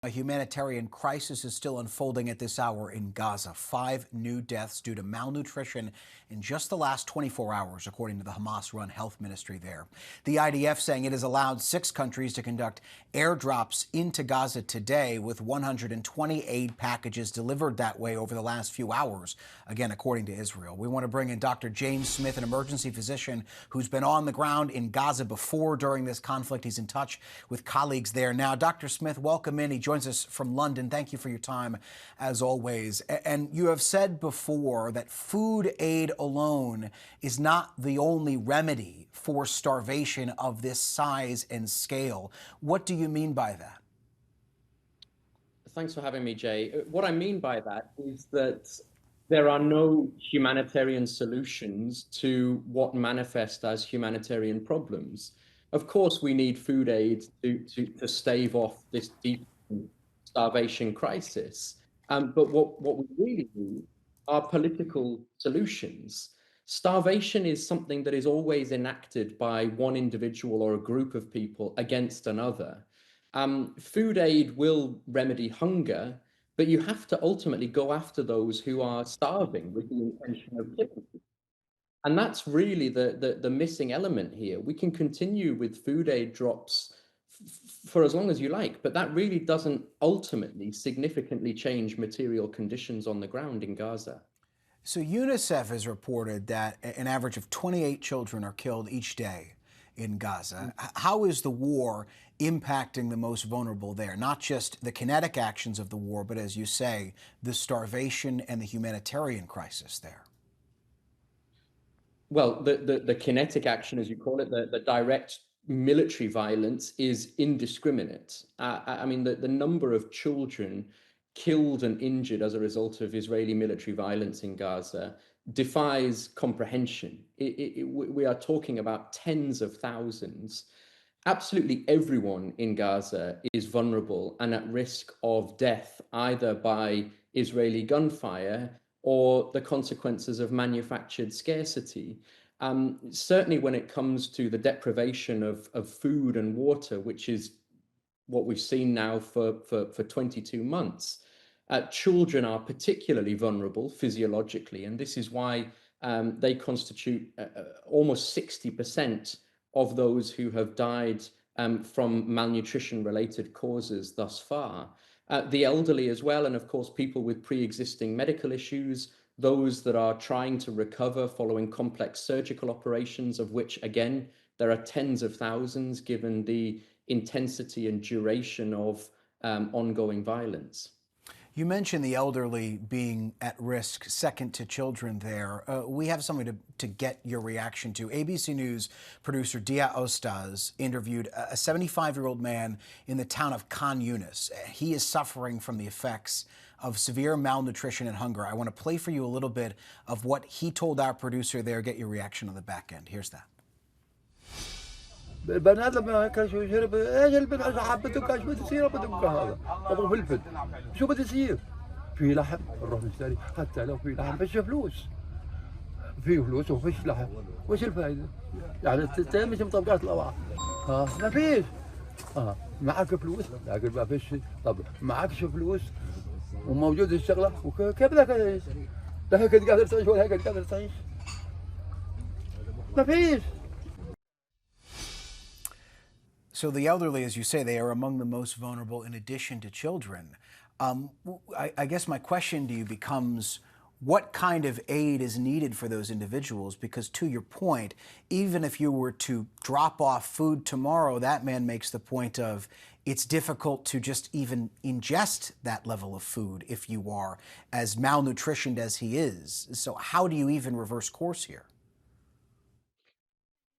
A humanitarian crisis is still unfolding at this hour in Gaza. 5 new deaths due to malnutrition in just the last 24 hours, according to the Hamas-run health ministry there. The IDF saying it has allowed 6 countries to conduct airdrops into Gaza today, with 120 aid packages delivered that way over the last few hours, again, according to Israel. We want to bring in Dr. James Smith, an emergency physician who's been on the ground in Gaza before during this conflict. He's in touch with colleagues there now. Dr. Smith, welcome in. He joins us from London. Thank you for your time, as always. And you have said before that food aid alone is not the only remedy for starvation of this size and scale. What do you mean by that? Thanks for having me, Jay. What I mean by that is that there are no humanitarian solutions to what manifest as humanitarian problems. Of course, we need food aid to stave off this deep starvation crisis. But what we really need are political solutions. Starvation is something that is always enacted by one individual or a group of people against another. Food aid will remedy hunger, but you have to ultimately go after those who are starving with the intention of killing them. And that's really the missing element here. We can continue with food aid drops for as long as you like, but that really doesn't ultimately significantly change material conditions on the ground in Gaza. So UNICEF has reported that an average of 28 children are killed each day in Gaza. How is the war impacting the most vulnerable there? Not just the kinetic actions of the war, but as you say, the starvation and the humanitarian crisis there. Well, the kinetic action, as you call it, the direct military violence is indiscriminate. I mean, the number of children killed and injured as a result of Israeli military violence in Gaza defies comprehension. We are talking about tens of thousands. Absolutely everyone in Gaza is vulnerable and at risk of death, either by Israeli gunfire or the consequences of manufactured scarcity. Certainly when it comes to the deprivation of food and water, which is what we've seen now for 22 months, children are particularly vulnerable physiologically, and this is why they constitute almost 60% of those who have died from malnutrition-related causes thus far. The elderly as well, and of course people with pre-existing medical issues, those that are trying to recover following complex surgical operations, of which again there are tens of thousands given the intensity and duration of ongoing violence. You mentioned the elderly being at risk, second to children there. We have something to get your reaction to. ABC News producer Dia Ostaz interviewed a 75-year-old man in the town of Khan Yunis. He is suffering from the effects of severe malnutrition and hunger. I want to play for you a little bit of what he told our producer there. Get your reaction on the back end. Here's that. البني ادم ما اكلش وشرب ايش البني حبه دقه شو بتصير بدقه هذا ابو فلفل شو بتصير في لحم نروح نشتري حتى لو في لحم فيش فلوس في فلوس وفيش لحم وش الفائده يعني مش مطبقات الاوعى ما فيش معك فلوس لكن ما فيش طب معكش فلوس وموجود الشغله وكيف بدك تعيش لا هيك قادر تعيش ولا هيك قادر تعيش ما فيش. So the elderly, as you say, they are among the most vulnerable in addition to children. I guess my question to you becomes, what kind of aid is needed for those individuals? Because to your point, even if you were to drop off food tomorrow, that man makes the point of it's difficult to just even ingest that level of food if you are as malnutritioned as he is. So how do you even reverse course here?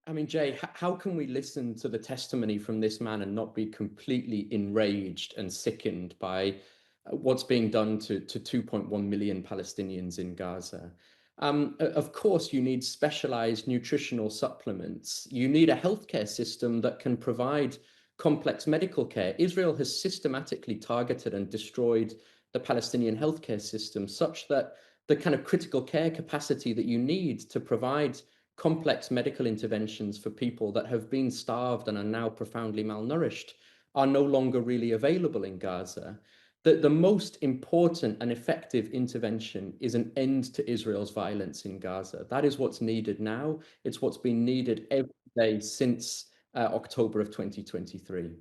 I mean, Jay, how can we listen to the testimony from this man and not be completely enraged and sickened by what's being done to 2.1 million Palestinians in Gaza? Of course, you need specialized nutritional supplements. You need a healthcare system that can provide complex medical care. Israel has systematically targeted and destroyed the Palestinian healthcare system such that the kind of critical care capacity that you need to provide complex medical interventions for people that have been starved and are now profoundly malnourished are no longer really available in Gaza, that the most important and effective intervention is an end to Israel's violence in Gaza. That is what's needed now. It's what's been needed every day since October of 2023.